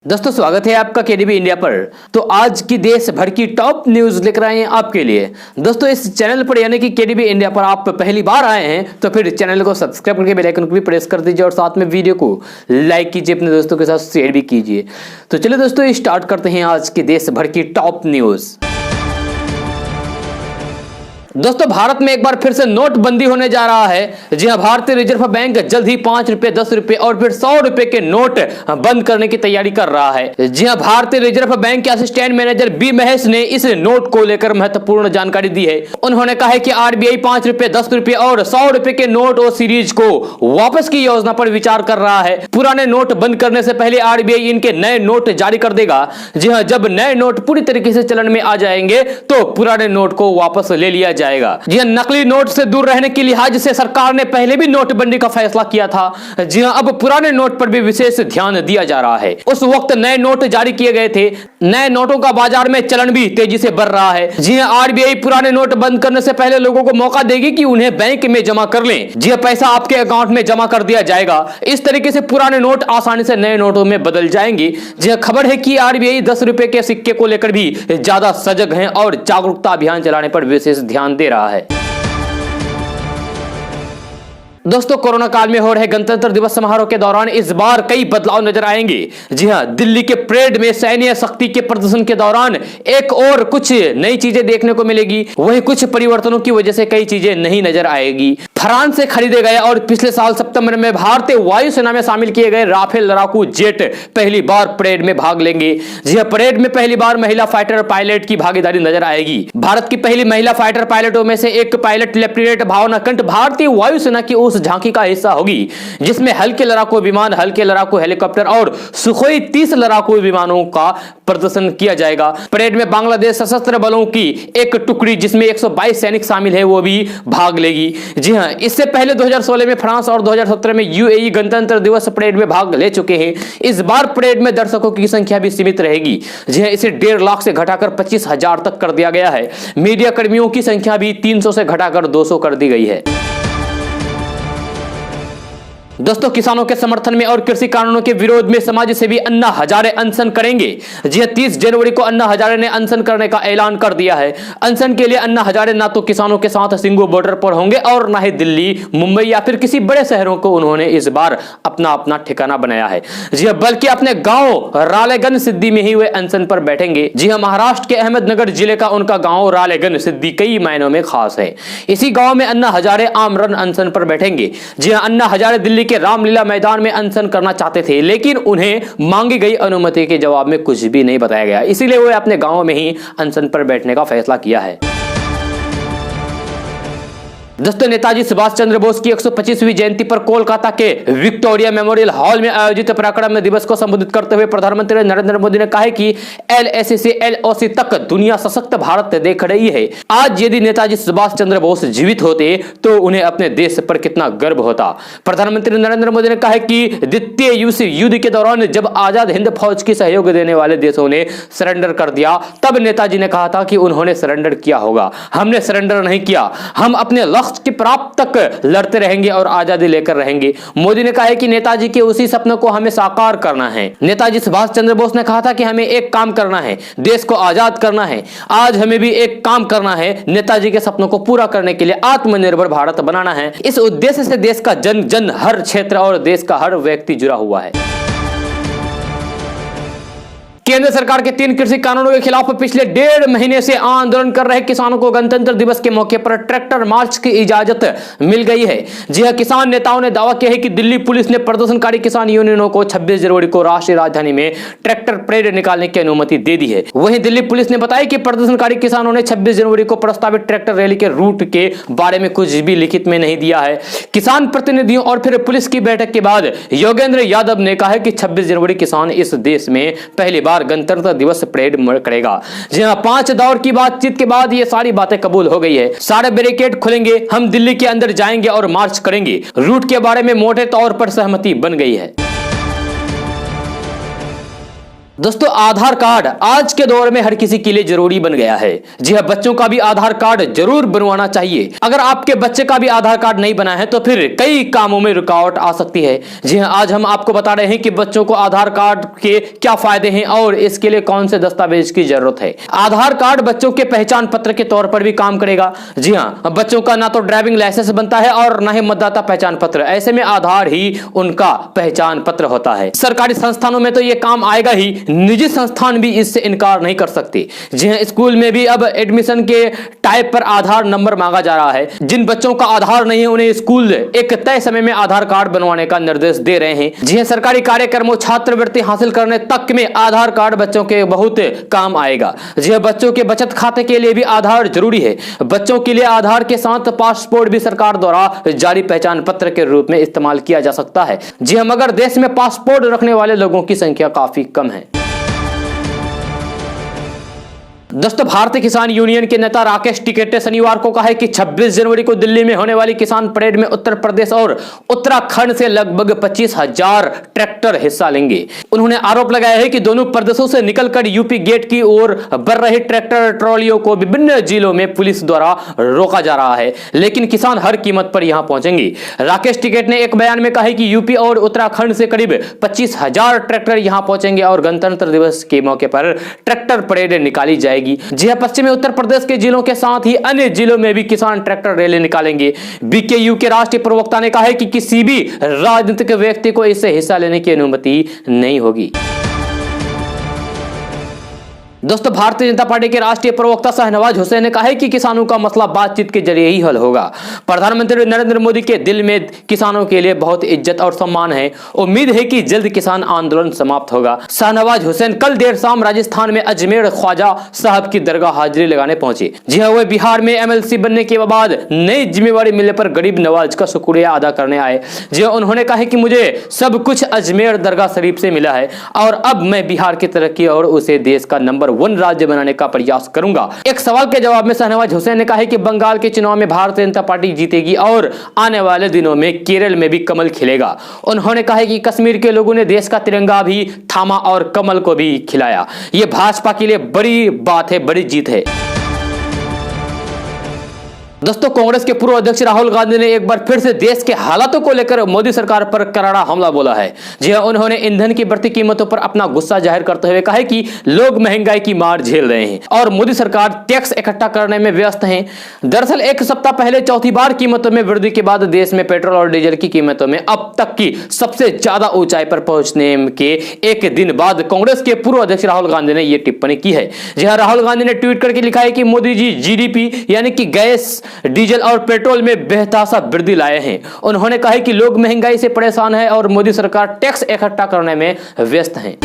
दोस्तों स्वागत है आपका केडीबी इंडिया पर। तो आज की देश भर की टॉप न्यूज लेकर आए हैं आपके लिए। दोस्तों इस चैनल पर यानी कि केडीबी इंडिया पर आप पहली बार आए हैं तो फिर चैनल को सब्सक्राइब करके बेल आइकन को भी प्रेस कर दीजिए और साथ में वीडियो को लाइक कीजिए, अपने दोस्तों के साथ शेयर भी कीजिए। तो चलिए दोस्तों स्टार्ट करते हैं आज की देश भर की टॉप न्यूज। दोस्तों भारत में एक बार फिर से नोटबंदी होने जा रहा है। जी हां, भारतीय रिजर्व बैंक जल्द ही 5 रुपए, 10 रुपए और फिर 100 रुपए के नोट बंद करने की तैयारी कर रहा है। जी हां, भारतीय रिजर्व बैंक के असिस्टेंट मैनेजर बी महेश ने इस नोट को लेकर महत्वपूर्ण जानकारी दी है। उन्होंने कहा है कि आरबीआई 5 रुपए, 10 रुपए और 100 रुपए के नोट और सीरीज को वापस की योजना पर विचार कर रहा है। पुराने नोट बंद करने से पहले आरबीआई इनके नए नोट जारी कर देगा। जी हां, जब नए नोट पूरी तरीके से चलन में आ जाएंगे तो पुराने नोट को वापस ले लिया जाएगा। जी हां, नकली नोट से दूर रहने के लिहाज से सरकार ने पहले भी नोटबंदी का फैसला किया था। जी हां, अब पुराने नोट पर भी विशेष ध्यान दिया जा रहा है। उस वक्त नए नोट जारी किए गए थे। नए नोटों का बाजार में चलन भी तेजी से बढ़ रहा है। जी हां, आरबीआई पुराने नोट बंद करने से पहले लोगों को मौका देगी कि उन्हें बैंक में जमा कर लें। जी हां, पैसा आपके अकाउंट में जमा कर दिया जाएगा। इस तरीके से पुराने नोट आसानी से नए नोटों में बदल जाएंगे। जी हां, खबर है कि आरबीआई 10 रुपए के सिक्के को लेकर भी ज्यादा सजग है और जागरूकता अभियान चलाने पर विशेष ध्यान दे रहा है। दोस्तों कोरोना काल में हो रहे गणतंत्र दिवस समारोह के दौरान इस बार कई बदलाव नजर आएंगे। जी हां, दिल्ली के परेड में सैन्य शक्ति के प्रदर्शन के दौरान एक और कुछ नई चीजें देखने को मिलेगी। वहीं कुछ परिवर्तनों की वजह से कई चीजें नहीं नजर आएगी। फ्रांस से खरीदे गए और पिछले साल सितंबर में भारतीय वायुसेना में शामिल किए गए राफेल लड़ाकू जेट पहली बार परेड में भाग लेंगे। जी हां, परेड में पहली बार महिला फाइटर पायलट की भागीदारी नजर आएगी। भारत की पहली महिला फाइटर पायलटों में से एक पायलट लेफ्टिनेंट भावना कंठ भारतीय वायुसेना की उस झांकी का हिस्सा होगी जिसमें हल्के लड़ाकू विमान, हल्के लड़ाकू हेलीकॉप्टर और सुखोई 30 लड़ाकू विमानों का प्रदर्शन किया जाएगा। परेड में बांग्लादेश सशस्त्र बलों की एक टुकड़ी जिसमें 122 सैनिक शामिल है वो भी भाग लेगी। जी हां, इससे पहले 2016 में फ्रांस और 2017 में यूएई गणतंत्र दिवस परेड में भाग ले चुके हैं। इस बार परेड में दर्शकों की संख्या भी सीमित रहेगी। जी हां, इसे 1.5 लाख से घटाकर 25,000 तक कर दिया गया है। मीडिया कर्मियों की संख्या भी 300 से घटाकर 200 कर दी गई है। दोस्तों किसानों के समर्थन में और कृषि कानूनों के विरोध में समाज सेवी अन्ना हजारे अनशन करेंगे। जी हां, 30 जनवरी को अन्ना हजारे ने अनशन करने का ऐलान कर दिया है। अनशन के लिए अन्ना हजारे ना तो किसानों के साथ सिंगू बॉर्डर पर होंगे और ना ही दिल्ली, मुंबई या फिर किसी बड़े शहरों को उन्होंने इस बार अपना ठिकाना बनाया है। जी हां, बल्कि अपने गांव रालेगन सिद्धि में ही वे अनशन पर बैठेंगे। जी हां, महाराष्ट्र के अहमदनगर जिले का उनका गांव रालेगन सिद्धि कई मायनों में खास है। इसी गांव में अन्ना हजारे आमरण अनशन पर बैठेंगे। जी हां, अन्ना हजारे दिल्ली के रामलीला मैदान में अनशन करना चाहते थे लेकिन उन्हें मांगी गई अनुमति के जवाब में कुछ भी नहीं बताया गया, इसीलिए वे अपने गांव में ही अनशन पर बैठने का फैसला किया है। दोस्तों नेताजी सुभाष चंद्र बोस की 125वीं जयंती पर कोलकाता के विक्टोरिया मेमोरियल हॉल में आयोजित पराक्रम दिवस को संबोधित करते हुए प्रधानमंत्री नरेंद्र मोदी ने कहा है कि एलएसी से एलओसी तक दुनिया सशक्त भारत देख रही है। आज यदि नेताजी सुभाष चंद्र बोस जीवित होते तो उन्हें अपने देश पर कितना गर्व होता। प्रधानमंत्री नरेंद्र मोदी ने कहा है कि द्वितीय विश्व युद्ध के दौरान जब आजाद हिंद फौज की सहयोग देने वाले देशों ने सरेंडर कर दिया तब नेताजी ने कहा था कि उन्होंने सरेंडर किया होगा। हमने सरेंडर नहीं किया, हम अपने की प्राप्त तक लड़ते रहेंगे और आजादी लेकर रहेंगे। मोदी ने कहा है कि नेताजी के उसी सपनों को हमें साकार करना है। नेताजी सुभाष चंद्र बोस ने कहा था कि हमें एक काम करना है, देश को आजाद करना है। आज हमें भी एक काम करना है, नेताजी के सपनों को पूरा करने के लिए आत्मनिर्भर भारत बनाना है। इस उद्देश्य से देश का जन जन, हर क्षेत्र और देश का हर व्यक्ति जुड़ा हुआ है। केंद्र सरकार के 3 कृषि कानूनों के खिलाफ पिछले 1.5 महीने से आंदोलन कर रहे किसानों को गणतंत्र दिवस के मौके पर ट्रैक्टर मार्च की इजाजत मिल गई है। जी हां, किसान नेताओं ने दावा किया है कि दिल्ली पुलिस ने प्रदर्शनकारी किसान यूनियनों को 26 जनवरी को राष्ट्रीय राजधानी में ट्रैक्टर परेड निकालने की अनुमति दे दी है। वहीं दिल्ली पुलिस ने बताया कि प्रदर्शनकारी किसानों ने 26 जनवरी को प्रस्तावित ट्रैक्टर रैली के रूट के बारे में कुछ भी लिखित में नहीं दिया है। किसान प्रतिनिधियों और फिर पुलिस की बैठक के बाद योगेंद्र यादव ने कहा है कि 26 जनवरी किसान इस देश में पहली बार गणतंत्र दिवस परेड करेगा। जी हां, 5 दौर की बातचीत के बाद ये सारी बातें कबूल हो गई है। सारे बैरिकेड खुलेंगे, हम दिल्ली के अंदर जाएंगे और मार्च करेंगे। रूट के बारे में मोटे तौर पर सहमति बन गई है। दोस्तों, आधार कार्ड आज के दौर में हर किसी के लिए जरूरी बन गया है। जी हाँ, बच्चों का भी आधार कार्ड जरूर बनवाना चाहिए। अगर आपके बच्चे का भी आधार कार्ड नहीं बना है तो फिर कई कामों में रुकावट आ सकती है। जी हाँ, आज हम आपको बता रहे हैं कि बच्चों को आधार कार्ड के क्या फायदे हैं और इसके लिए कौन से दस्तावेज की जरूरत है। आधार कार्ड बच्चों के पहचान पत्र के तौर पर भी काम करेगा। जी हाँ, बच्चों का ना तो ड्राइविंग लाइसेंस बनता है और ना ही मतदाता पहचान पत्र, ऐसे में आधार ही उनका पहचान पत्र होता है। सरकारी संस्थानों में तो यह काम आएगा ही, निजी संस्थान भी इससे इनकार नहीं कर सकते। जी हां, स्कूल में भी अब एडमिशन के टाइप पर आधार नंबर मांगा जा रहा है। जिन बच्चों का आधार नहीं है उन्हें स्कूल एक तय समय में आधार कार्ड बनवाने का निर्देश दे रहे हैं। जी हां, सरकारी कार्यक्रमों, छात्रवृत्ति हासिल करने तक में आधार कार्ड बच्चों के बहुत काम आएगा। जी हां, बच्चों के बचत खाते के लिए भी आधार जरूरी है। बच्चों के लिए आधार के साथ पासपोर्ट भी सरकार द्वारा जारी पहचान पत्र के रूप में इस्तेमाल किया जा सकता है। जी हां, मगर देश में पासपोर्ट रखने वाले लोगों की संख्या काफी कम है। दोस्तों, भारतीय किसान यूनियन के नेता राकेश टिकैत ने शनिवार को कहा है कि 26 जनवरी को दिल्ली में होने वाली किसान परेड में उत्तर प्रदेश और उत्तराखंड से लगभग 25,000 ट्रैक्टर हिस्सा लेंगे। उन्होंने आरोप लगाया है कि दोनों प्रदेशों से निकलकर यूपी गेट की ओर बढ़ रही ट्रैक्टर ट्रॉलियों को विभिन्न जिलों में पुलिस द्वारा रोका जा रहा है, लेकिन किसान हर कीमत पर यहां पहुंचेंगे। राकेश टिकैत ने एक बयान में कहा है कि यूपी और उत्तराखंड से करीब 25,000 ट्रैक्टर यहां पहुंचेंगे और गणतंत्र दिवस के मौके पर ट्रैक्टर परेड निकाली जाएगी। जी हां, पश्चिमी उत्तर प्रदेश के जिलों के साथ ही अन्य जिलों में भी किसान ट्रैक्टर रैली निकालेंगे। बीकेयू के राष्ट्रीय प्रवक्ता ने कहा है कि किसी भी राजनीतिक व्यक्ति को इससे हिस्सा लेने की अनुमति नहीं होगी। दोस्तों, भारतीय जनता पार्टी के राष्ट्रीय प्रवक्ता शाहनवाज हुसैन ने कहा है कि किसानों का मसला बातचीत के जरिए ही हल होगा। प्रधानमंत्री नरेंद्र मोदी के दिल में किसानों के लिए बहुत इज्जत और सम्मान है। उम्मीद है कि जल्द किसान आंदोलन समाप्त होगा। शाहनवाज हुसैन कल देर शाम राजस्थान में अजमेर ख्वाजा साहब की दरगाह हाजिरी लगाने पहुंचे। जी हां, वे बिहार में एमएलसी बनने के बाद नई जिम्मेवारी मिलने पर गरीब नवाज का शुक्रिया अदा करने आए। जी हां, उन्होंने कहा कि मुझे सब कुछ अजमेर दरगाह शरीफ से मिला है और अब मैं बिहार की तरक्की और उसे देश का नंबर 1 राज्य बनाने का प्रयास करूंगा। एक सवाल के जवाब में शाहनवाज हुसैन ने कहा कि बंगाल के चुनाव में भारतीय जनता पार्टी जीतेगी और आने वाले दिनों में केरल में भी कमल खिलेगा। उन्होंने कहा कि कश्मीर के लोगों ने देश का तिरंगा भी थामा और कमल को भी खिलाया। यह भाजपा के लिए बड़ी बात है, बड़ी जीत है। दोस्तों, कांग्रेस के पूर्व अध्यक्ष राहुल गांधी ने एक बार फिर से देश के हालातों को लेकर मोदी सरकार पर करारा हमला बोला है। जी हां, उन्होंने ईंधन की बढ़ती कीमतों पर अपना गुस्सा जाहिर करते हुए कहा है कि लोग महंगाई की मार झेल रहे हैं और मोदी सरकार टैक्स इकट्ठा करने में व्यस्त है। दरअसल एक सप्ताह पहले चौथी बार कीमतों में वृद्धि के बाद देश में पेट्रोल और डीजल की कीमतों में अब तक की सबसे ज्यादा ऊंचाई पर पहुंचने के एक दिन बाद कांग्रेस के पूर्व अध्यक्ष राहुल गांधी ने यह टिप्पणी की है। जी हां, राहुल गांधी ने ट्वीट करके लिखा है कि मोदी जी जीडीपी यानी कि गैस, डीजल और पेट्रोल में बेतहाशा वृद्धि लाए हैं। उन्होंने कहा कि लोग महंगाई से परेशान हैं और मोदी सरकार टैक्स इकट्ठा करने में व्यस्त है।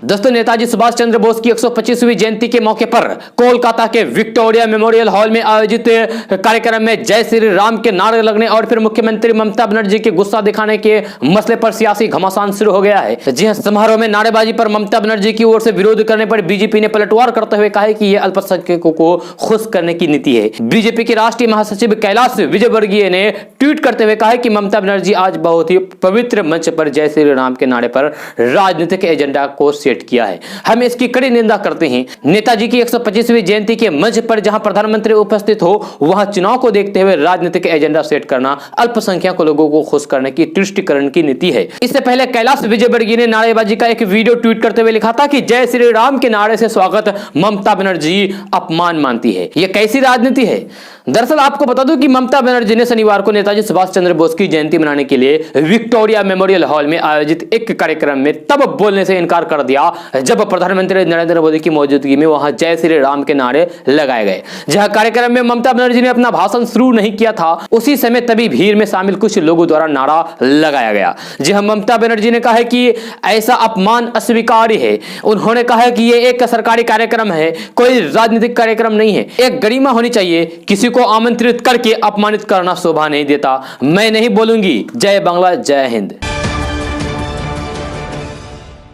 दोस्तों, नेताजी सुभाष चंद्र बोस की 125वीं जयंती के मौके पर कोलकाता के विक्टोरिया मेमोरियल हॉल में आयोजित कार्यक्रम में जय श्री राम के नारे लगने और फिर मुख्यमंत्री ममता बनर्जी के गुस्सा दिखाने के मसले पर सियासी घमासान शुरू हो गया है। जी हां, समारोह में नारेबाजी पर ममता बनर्जी की ओर से विरोध करने पर बीजेपी ने पलटवार करते हुए कहा कि यह अल्पसंख्यकों को खुश करने की नीति है। बीजेपी के राष्ट्रीय महासचिव कैलाश विजयवर्गीय ने ट्वीट करते हुए कहा कि ममता बनर्जी आज बहुत ही पवित्र मंच पर जय श्री राम के नारे पर राजनीतिक एजेंडा को सेट किया है। हम इसकी कड़ी निंदा करते हैं। नेताजी की 125वीं जयंती के मंच पर जहां प्रधानमंत्री उपस्थित हो वहां चुनाव को देखते हुए राजनीतिक एजेंडा सेट करना अल्पसंख्यक लोगों को खुश करने की तुष्टिकरण की नीति है। इससे पहले कैलाश विजयवर्गीय ने नारेबाजी का एक वीडियो ट्वीट करते हुए लिखा था कि जय श्री राम के नारे से स्वागत ममता बनर्जी अपमान मानती है। यह कैसी राजनीति है? दरअसल आपको बता दूं कि ममता बनर्जी ने शनिवार को नेताजी सुभाष चंद्र बोस की जयंती मनाने के लिए विक्टोरिया मेमोरियल हॉल में आयोजित एक कार्यक्रम में तब बोलने से इनकार कर दिया जब प्रधानमंत्री नरेंद्र मोदी की मौजूदगी में वहां जय श्री राम के नारे लगाए गए। जहां कार्यक्रम में ममता बनर्जी ने अपना भाषण शुरू नहीं किया था, उसी समय तभी भीड़ में शामिल कुछ लोगों द्वारा नारा लगाया गया। जी हां, ममता बनर्जी ने कहा है कि ऐसा अपमान अस्वीकार्य है। उन्होंने कहा कि यह एक सरकारी कार्यक्रम है, कोई राजनीतिक कार्यक्रम नहीं है। एक गरिमा होनी चाहिए। किसी को आमंत्रित करके अपमानित करना शोभा नहीं देता। मैं नहीं बोलूंगी। जय बांग्ला, जय हिंद।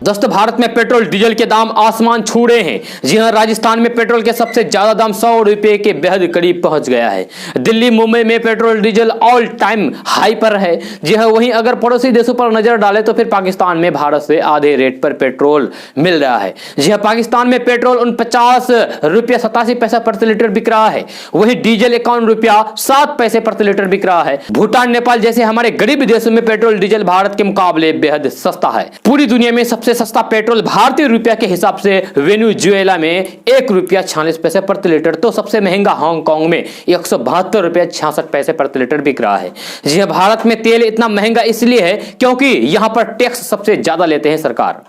दोस्तों भारत में पेट्रोल डीजल के दाम आसमान छू रहे हैं। जी हां, राजस्थान में पेट्रोल के सबसे ज्यादा दाम 100 रुपए के बेहद करीब पहुंच गया है। दिल्ली मुंबई में petrol diesel all time high पर है। जी हां, वहीं अगर पड़ोसी देशों पर नजर डालें तो फिर पाकिस्तान में भारत से आधे रेट पर पेट्रोल मिल रहा है। जी हां, पाकिस्तान में पेट्रोल 49 रुपया 87 पैसा प्रति लीटर बिक रहा है। वही डीजल 51 रुपया 7 पैसे प्रति लीटर बिक रहा है। भूटान नेपाल जैसे हमारे गरीब देशों में पेट्रोल डीजल भारत के मुकाबले बेहद सस्ता है। पूरी दुनिया में सबसे सस्ता पेट्रोल भारतीय रुपया के हिसाब से वेनेजुएला में 1 रुपया 46 पैसे प्रति लीटर, तो सबसे महंगा हांगकांग में 172 रुपया 66 पैसे प्रति लीटर बिक रहा है। जी हां, भारत में तेल इतना महंगा इसलिए है क्योंकि यहां पर टैक्स सबसे ज्यादा लेते हैं सरकार।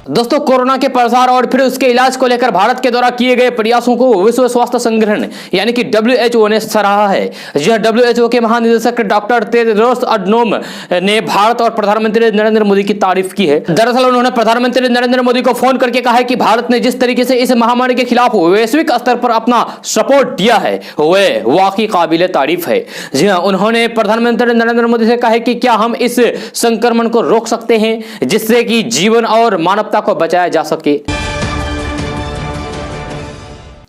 दोस्तों कोरोना के प्रसार और फिर उसके इलाज को लेकर भारत के द्वारा किए गए प्रयासों को विश्व स्वास्थ्य संगठन यानी कि WHO ने सराहा है। यह WHO के महानिदेशक डॉक्टर टेड्रोस अधनोम ने भारत और प्रधानमंत्री नरेंद्र मोदी की तारीफ की है। दरअसल उन्होंने प्रधानमंत्री नरेंद्र मोदी को फोन करके कहा है कि भारत ने जिस तरीके से इस महामारी के खिलाफ वैश्विक स्तर पर अपना सपोर्ट दिया है वह वाकई काबिले तारीफ है। जी हाँ, उन्होंने प्रधानमंत्री नरेंद्र मोदी से कहा है कि क्या हम इस संक्रमण को रोक सकते हैं जिससे कि जीवन और मानवता को बचाया जा सके।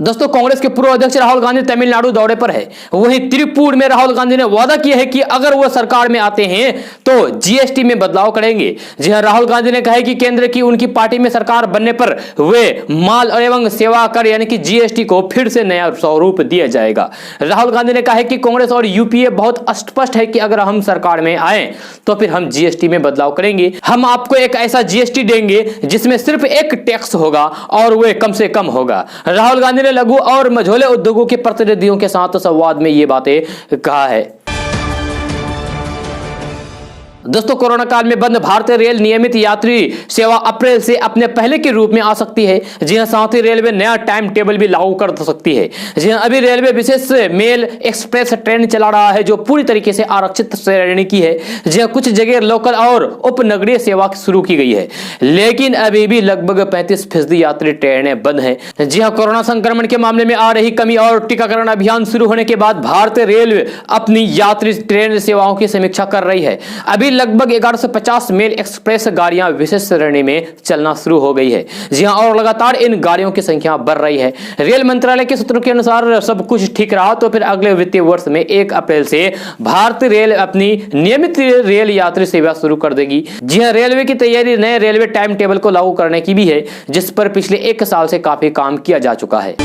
दोस्तों कांग्रेस के पूर्व अध्यक्ष राहुल गांधी तमिलनाडु दौरे पर है। वहीं त्रिपुर में राहुल गांधी ने वादा किया है कि अगर वो सरकार में आते हैं तो जीएसटी में बदलाव करेंगे। जी हां, राहुल गांधी ने कहा है कि केंद्र की उनकी पार्टी में सरकार बनने पर वे माल एवं सेवा कर यानी कि जीएसटी को फिर से नया स्वरूप दिया जाएगा। राहुल गांधी ने कहा है कि कांग्रेस और यूपीए बहुत स्पष्ट है कि अगर हम सरकार में आए तो फिर हम जीएसटी में बदलाव करेंगे। हम आपको एक ऐसा जीएसटी देंगे जिसमें सिर्फ एक टैक्स होगा और वह कम से कम होगा। राहुल गांधी ने लघु और मझोले उद्योगों के प्रतिनिधियों के साथ संवाद में ये बातें कहा है। दोस्तों कोरोना काल में बंद भारतीय रेल नियमित यात्री सेवा अप्रैल से अपने पहले के रूप में आ सकती है। जी हां, साथ ही रेलवे नया टाइम टेबल भी लागू कर सकती है। जी हां, अभी रेलवे विशेष मेल एक्सप्रेस ट्रेन चला रहा है जो पूरी तरीके से आरक्षित श्रेणी की है। जी हां, कुछ जगह लोकल और उपनगरीय सेवा शुरू की गई है लेकिन अभी भी लगभग 35% यात्री ट्रेनें बंद है। जी हां, कोरोना संक्रमण के मामले में आ रही कमी और टीकाकरण अभियान शुरू होने के बाद भारतीय रेलवे अपनी यात्री ट्रेन सेवाओं की समीक्षा कर रही है। अभी लगभग 1150 मेल एक्सप्रेस गाड़ियां विशेष श्रेणी में चलना शुरू हो गई है। जी हां, और लगातार इन गाड़ियों की संख्या बढ़ रही है। रेल मंत्रालय के सूत्रों के अनुसार सब कुछ ठीक रहा तो फिर अगले वित्तीय वर्ष में 1 अप्रैल से भारतीय रेल अपनी नियमित रेल यात्री सेवा शुरू कर देगी। जी हां, रेलवे की तैयारी नए रेलवे टाइम टेबल को लागू करने की भी है जिस पर पिछले 1 साल से काफी काम किया जा चुका है।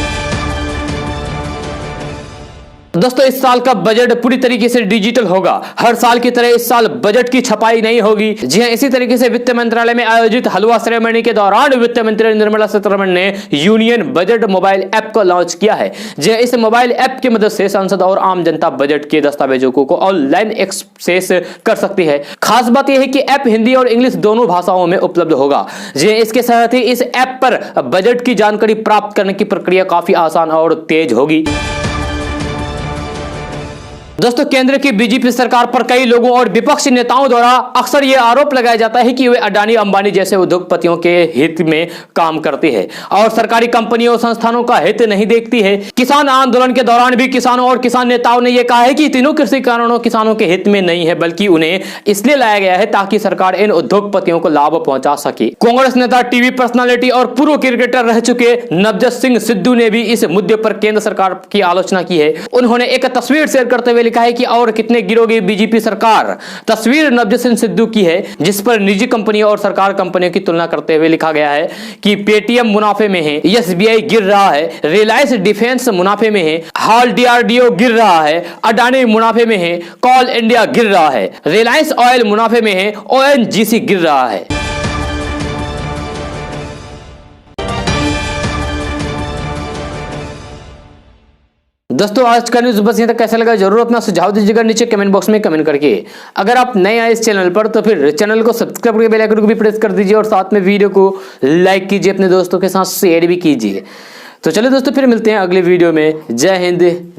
दोस्तों इस साल का बजट पूरी तरीके से डिजिटल होगा। हर साल की तरह इस साल बजट की छपाई नहीं होगी। जी हां, इसी तरीके से वित्त मंत्रालय में आयोजित हलवा सेरेमनी के दौरान वित्त मंत्री निर्मला सीतारमण ने यूनियन बजट मोबाइल ऐप को लॉन्च किया है। जी हां, इस मोबाइल ऐप की मदद से सांसद और आम जनता बजट के दस्तावेजों को ऑनलाइन एक्सेस कर सकती है। खास बात यह है कि ऐप हिंदी और इंग्लिश दोनों भाषाओं में उपलब्ध होगा। जी हां, इसके साथ ही इस ऐप पर बजट की जानकारी प्राप्त करने की प्रक्रिया काफी आसान और तेज होगी। दोस्तों केंद्र की बीजेपी सरकार पर कई लोगों और विपक्षी नेताओं द्वारा अक्सर यह आरोप लगाया जाता है कि वे अडानी अंबानी जैसे उद्योगपतियों के हित में काम करती है और सरकारी कंपनियों और संस्थानों का हित नहीं देखती है। किसान आंदोलन के दौरान भी किसानों और किसान नेताओं ने यह कहा है कि तीनों कृषि कानूनों किसानों के हित में नहीं है बल्कि उन्हें इसलिए लाया गया है ताकि सरकार इन उद्योगपतियों को लाभ पहुंचा सके। कांग्रेस नेता, टीवी पर्सनालिटी और पूर्व क्रिकेटर रह चुके नवजोत सिंह सिद्धू ने भी इस मुद्दे पर केंद्र सरकार की आलोचना की है। उन्होंने एक तस्वीर शेयर करते हुए लिखा है कि और कितने गिरोगी बीजेपी सरकार। तस्वीर नवजोत सिंह सिद्धू की है जिस पर निजी कंपनियों और सरकार कंपनियों की तुलना करते हुए लिखा गया है कि पेटीएम मुनाफे में है, एसबीआई गिर रहा है, रिलायंस डिफेंस मुनाफे में है, हाल डीआरडीओ गिर रहा है, अडानी मुनाफे में है, कोल इंडिया गिर रहा है, रिलायंस ऑयल मुनाफे में है, ओएनजीसी गिर रहा है। दोस्तों आज का न्यूज बस यहीं तक। कैसा लगा जरूर अपना सुझाव दीजिएगा नीचे कमेंट बॉक्स में कमेंट करके। अगर आप नए आए इस चैनल पर तो फिर चैनल को सब्सक्राइब करके बेल आइकन को भी प्रेस कर दीजिए और साथ में वीडियो को लाइक कीजिए, अपने दोस्तों के साथ शेयर भी कीजिए। तो चलिए दोस्तों फिर मिलते हैं अगले वीडियो में। जय हिंद।